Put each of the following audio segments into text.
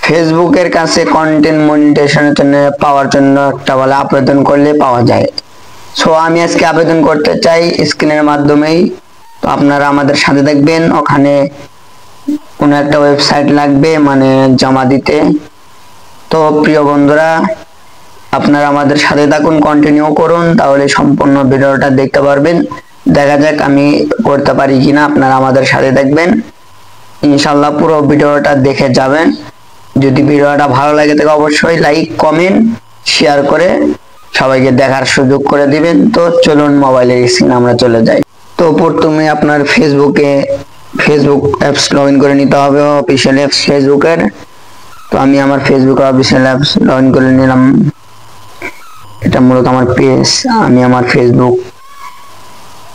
ফেসবুকের কাছে কন্টেন্ট মনিটাইজেশনের জন্য পাওয়ার জন্য একটা বলে আবেদন করলে পাওয়া যায়। সো আমি আজকে আবেদন করতে চাই স্ক্রিনের মাধ্যমেই। তো আপনারা আমাদের সাথে দেখবেন, ওখানে কোনো একটা ওয়েবসাইট লাগবে মানে জমা দিতে। তো প্রিয় বন্ধুরা, আপনারা আমাদের সাথে থাকুন, কন্টিনিউ করুন, তাহলে সম্পূর্ণ ভিডিওটা দেখতে পারবেন। দেখা যাক আমি করতে পারি কিনা, আপনারা আমাদের সাথে দেখবেন। ইনশাল্লাহ পুরো ভিডিওটা দেখে যাবেন। যদি ভিডিওটা ভালো লাগে তাহলে অবশ্যই লাইক, কমেন্ট, শেয়ার করে সবাইকে দেখার সুযোগ করে দিবেন। তো চলুন মোবাইলের স্ক্রিনে আমরা চলে যাই। তো প্রথমে আপনার ফেসবুক অ্যাপস লগ ইন করে নিতে হবে, অফিসিয়াল অ্যাপস ফেসবুকের। তো আমি আমার Facebook official apps log in করে নিলাম। এটা মূলত আমার পেজ, আমি আমার ফেসবুক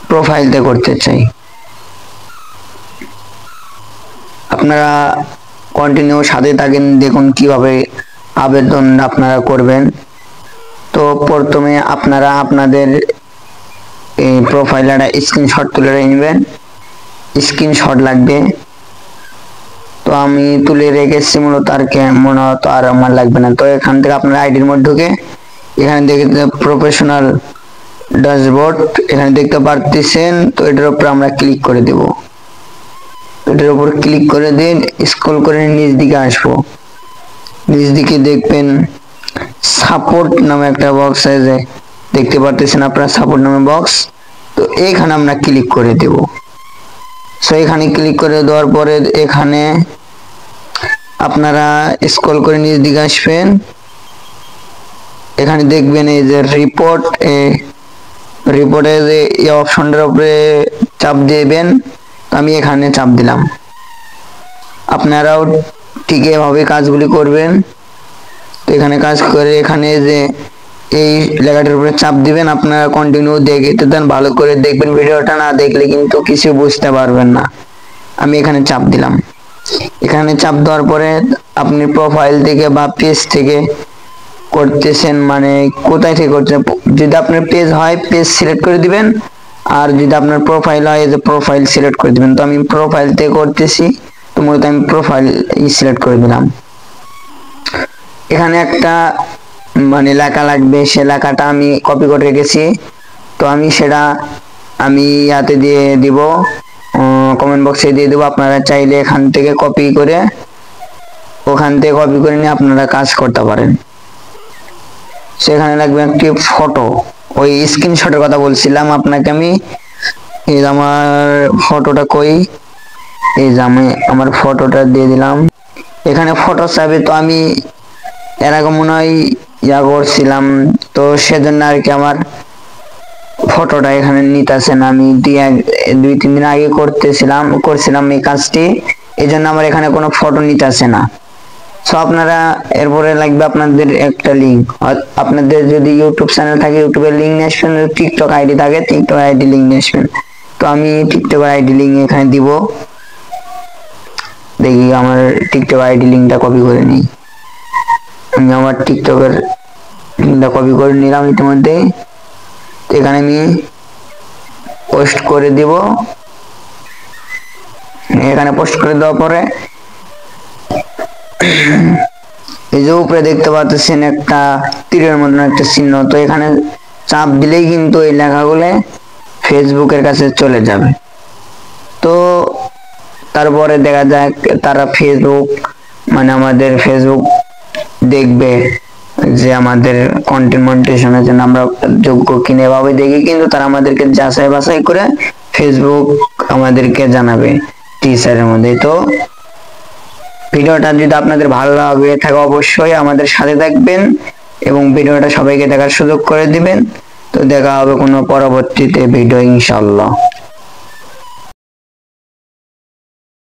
প্রোফাইলতে করতে চাই। আপনারা কন্টিনিউ সাথে থাকেন, দেখুন কিভাবে আবেদন আপনারা করবেন। তো প্রথমে আপনারা আপনাদের এই প্রোফাইলটা স্ক্রিনশট তুলে নেবেন, স্ক্রিনশট লাগবে। তো আমি তুলে রেখেছি মূলত, আর আমার লাগবে না। তো এখান থেকে আপনার আইডির মধ্যে ঢুকে এখানে দেখতে প্রফেশনাল ড্যাশবোর্ড এখানে দেখতে পারতেছেন। তো এটার উপর আমরা ক্লিক করে দেব। এটার উপর ক্লিক করে দিন, স্ক্রল করে নিচ দিকে আসবো। নিচ দিকে দেখবেন সাপোর্ট নামে একটা বক্স আছে, দেখতে পারতেছেন আপনারা সাপোর্ট নামে বক্স। তো এখানে আমরা ক্লিক করে দেব। সো এখানে ক্লিক করে দেওয়ার পরে এখানে আপনারা স্ক্রল করে নিচ দিকে আসবেন। এখানে দেখবেন এই যে রিপোর্টে যে এই অপশনটার উপরে চাপ দিবেন। আমি এখানে চাপ দিলাম। আপনারাও ঠিক এভাবে কাজগুলি করবেন। তো এখানে কাজ করে এখানে যে এই লেখাটার উপরে চাপ দিবেন। আপনারা কন্টিনিউ দেখতে দেন, ভালো করে দেখবেন, ভিডিওটা না দেখলে কিন্তু কিছু বুঝতে পারবেন না। আমি এখানে চাপ দিলাম। এখানে চাপ দেওয়ার পরে আপনি প্রোফাইল থেকে বা পেজ থেকে করতেছেন, মানে কোথায় থেকে করছেন। যদি আপনার পেজ হয় পেজ সিলেক্ট করে দিবেন, আর যদি আপনার প্রোফাইল হয় যে প্রোফাইল সিলেক্ট করে দিবেন। তো আমি প্রোফাইল থেকে করতেছি, তো মূলত আমি প্রোফাইল সিলেক্ট করে দিলাম। এখানে একটা মানে লেখা লাগবে, সে লেখাটা আমি কপি করে রেখেছি। তো আমি সেটা ইয়াতে দিয়ে দিব, কমেন্ট বক্সে দিয়ে দেবো। আপনারা চাইলে এখান থেকে কপি করে নিয়ে আপনারা কাজ করতে পারেন। সেখানে লাগবে একটি ফটো, ওই স্ক্রিনশটের কথা বলছিলাম আপনাকে আমি। এই আমার ফটোটা কই, এই যে আমি আমার ফটোটা দিয়ে দিলাম। এখানে ফটো চাইবে, তো আমি এর আগে মনে হয় করছিলাম, তো সেজন্য আর কি আমার ফটোটা এখানে নিতেছে না। আমি 2-3 দিন আগে করছিলাম এই কাজটি, এই জন্য আমার এখানে কোনো ফটো নিতেছে না। সো আপনারা এরপরে লাগবে আপনাদের একটা লিঙ্ক। আপনাদের যদি ইউটিউব চ্যানেল থাকে ইউটিউবের লিঙ্ক নিয়ে আসবেন, টিকটক আইডি থাকে টিকটক আইডি লিঙ্ক নিয়ে আসবেন। তো আমি টিকটক আইডি লিঙ্ক এখানে দিব। দেখি আমার টিকটক আইডি লিঙ্কটা কপি করে নিই। আমি আমার টিকটকের লিঙ্কটা কপি করে নিলাম ইতিমধ্যে। এখানে আমি পোস্ট করে দিব। এখানে পোস্ট করে দেওয়ার পরে এই যে উপরে দেখতে পাচ্ছেন একটা তীরের মতন একটা চিহ্ন, তো এখানে চাপ দিলেই কিন্তু এই লেখাগুলো ফেসবুকের কাছে চলে যাবে। তো তারপরে দেখা যায় তারা ফেসবুক মানে আমাদের ফেসবুক দেখবে যে আমাদের কন্টেন্ট মনিটাইজেশনের জন্য আমরা যোগ্য কিনা, এভাবে দেখে কিন্তু তারা আমাদেরকে যাচাই বাছাই করে ফেসবুক আমাদেরকে জানাবে টিচারের মধ্যে। তো ভিডিওটা যদি আপনাদের ভালো লাগে থাকে অবশ্যই আমাদের সাথে থাকবেন এবং ভিডিওটা সবাইকে দেখার সুযোগ করে দিবেন। তো দেখা হবে কোনো পরবর্তীতে ভিডিও ইনশাআল্লাহ।